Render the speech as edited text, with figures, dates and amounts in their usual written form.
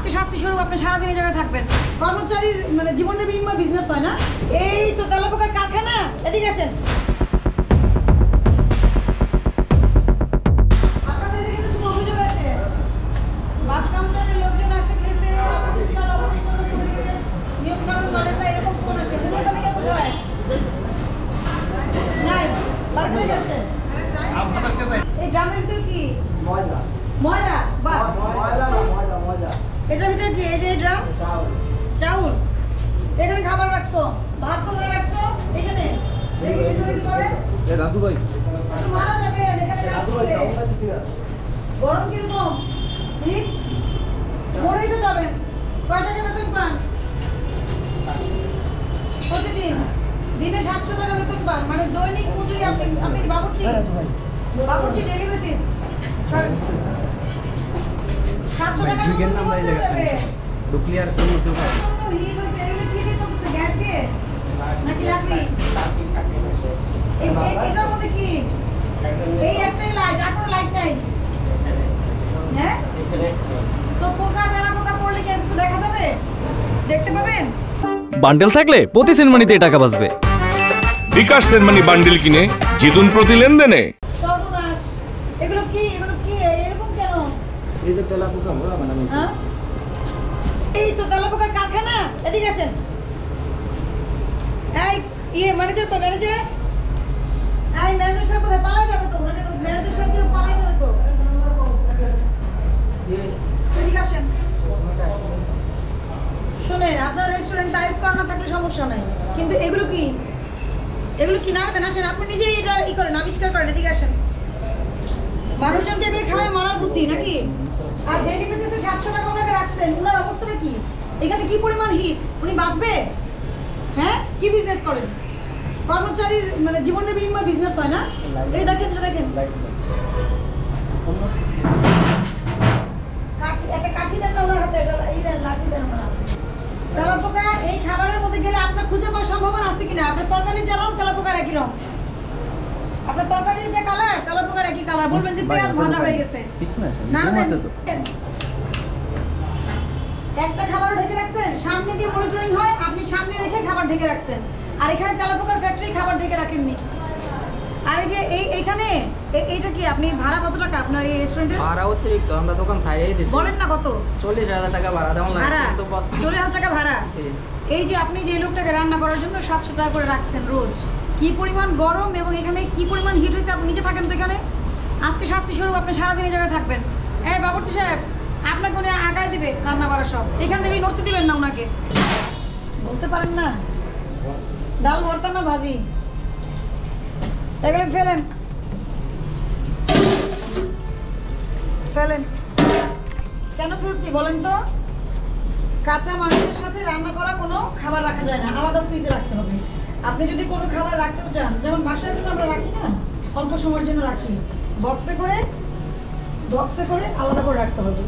আজকে শাস্তি স্বরূপ আপনি সারাদিন এই জায়গায় থাকবেন। কর্মচারীর মানে জীবনের বিনিময়ে বিজনেস হয় না? এই তো তেলাপোকার কারখানা, এদিকে আসেন। আপনাদের এদিকে তো শুধু অভিযোগ আসে, বাস কাউন্টারের লোকজন আসে খেতে, অপরিষ্কার অপরিচ্ছন্ন পরিবেশ, নিয়ম কানুন মানেন না, এরকম ফোন আসে। ফোন তালিকা কোথায়? নাই, বাড়িতে রেখে আসছেন। এই ড্রামের ভিতর কি? ময়লা। ময়লা? বাহ, ময়লা না, ময়লা ময়লা। এটার ভিতর কি? এই যে ড্রাম চাউল। এখানে খাবার রাখছো, ভাত কোথায় রাখছো? এখানে। এর ভিতরে কি করে? এ রাজু ভাই, তো মারা যাবে এখানে। রাজু ভাই কাউন্টার দিছি না। গরম কি রকম? ঠিক মরেই তো যাবেন। কয় টাকা বেতন পান? প্রতিদিন দিনে 700 টাকা বেতন পান, মানে দৈনিক মজুরি। আপনি কি বাবুর্চি? বাবুর্চি ডেলি বেসিস 700 টাকা ঢুকেন না ভাই জায়গা ঢুকলি আর কোন তো ভাই হিট হইছে। এগুলো কি দিয়ে চলছে? গ্যাস দিয়ে নাকি লাকড়ি? এটার মধ্যে কি? এই একটাই লাইট, আর কোনো লাইট নাই। হ্যাঁ, তো পোকা দ্বারা পোকা পড়লে কি কিছু দেখা যাবে? দেখতে পাবেন? বান্ডেল থাকলে প্রতি সেনমানিতে টাকা বাঁচবে। বিকাশ সেনমানি বান্ডেল কিনে জিতুন প্রতি লেনদেনে। সর্বনাশ, এগুলো কি? এগুলো কি এরকম কেন? এই যে তেলাপোকা মোরা বানানো। হ্যাঁ, এই তো তেলাপোকার কারখানা, এদিকে আসেন। এই ম্যানেজার তো ম্যানেজার, এই ম্যানেজার সাহেব কোথায়? পালা যাবে তো ওনাকে, তো ম্যানেজার সাহেব কি পালা যাবে তো? এদিকে আসেন। শুনেন, আপনার রেস্টুরেন্ট টাইলস করা না থাকলে সমস্যা নাই, কিন্তু এগুলো কি? এগুলো কি নামাতেন? আসেন, আপনি নিজেই এটা ই করেন, আবিষ্কার করেন। এদিকে আসেন। মানুষজনকে এগুলো খাওয়ায় মারার বুদ্ধি নাকি? আর ডেলি বেসিসে 700 টাকা ওনাকে রাখছেন, ওনার অবস্থাটা কি? এখানে কি পরিমাণ হিট? উনি বাঁচবে? হ্যাঁ, কি বিজনেস করেন? কর্মচারীর মানে জীবনের বিনিময়ে বিজনেস হয় না? এই দেখেন, এটা দেখেন। একটা কাঠি দেন না ওনার হাতে, এই দেন, লাঠি দেন ওনার হাতে। তেলাপোকা এই খাবারের মধ্যে গেলে আপনার খুঁজে পাওয়ার সম্ভাবনা আছে কিনা? আপনার তরকারির যে রং, তেলাপোকার একই রং। আপনার তরকারির যে কালার, তেলাপোকার একই কালার। বলবেন যে পেঁয়াজ ভাজা হয়ে গেছে। না দেন, একটা খাবার ঢেকে রাখছেন, সামনে দিয়ে মনিটরিং হয়, আপনি সামনে রেখে খাবার ঢেকে রাখছেন। আর এখানে তেলাপোকার ফ্যাক্টরি, খাবার ঢেকে রাখেননি। আর এই যে এইখানে এইটা কি? আপনি ভাড়া কত টাকা আপনার এই রেস্টুরেন্টে? ভাড়া অতিরিক্ত, আমরা দোকান ছাড়িয়ে দিছি। বলেন না কত? 40,000 টাকা ভাড়া দেওয়া লাগে। ভাড়া কিন্তু 40,000 টাকা ভাড়া। এই যে আপনি যে লোকটাকে রান্না করার জন্য 700 টাকা করে রাখছেন রোজ, কি পরিমাণ গরম এবং এখানে কি পরিমাণ হিট হয়েছে? আপনি নিচে থাকেন তো এখানে। আজকে শাস্তি স্বরূপ আপনি সারাদিন এই জায়গায় থাকবেন। এই বাবুর্চি সাহেব, আপনাকে উনি আগায় দিবে রান্না করার সব। এখান থেকেই নড়তে দিবেন না ওনাকে। বলতে পারেন না? ডাল ভর্তা না ভাজি? এগুলো ফেলেন, ফেলেন। কেন ফেলছি বলেন তো? কাঁচা মাংসের সাথে রান্না করা কোনো খাবার রাখা যায় না, আলাদা ফ্রিজে রাখতে হবে। আপনি যদি কোনো খাবার রাখতেও চান, যেমন বাসায় কিন্তু আমরা রাখি না, অল্প সময়ের জন্য রাখি, বক্সে করে আলাদা করে রাখতে হবে।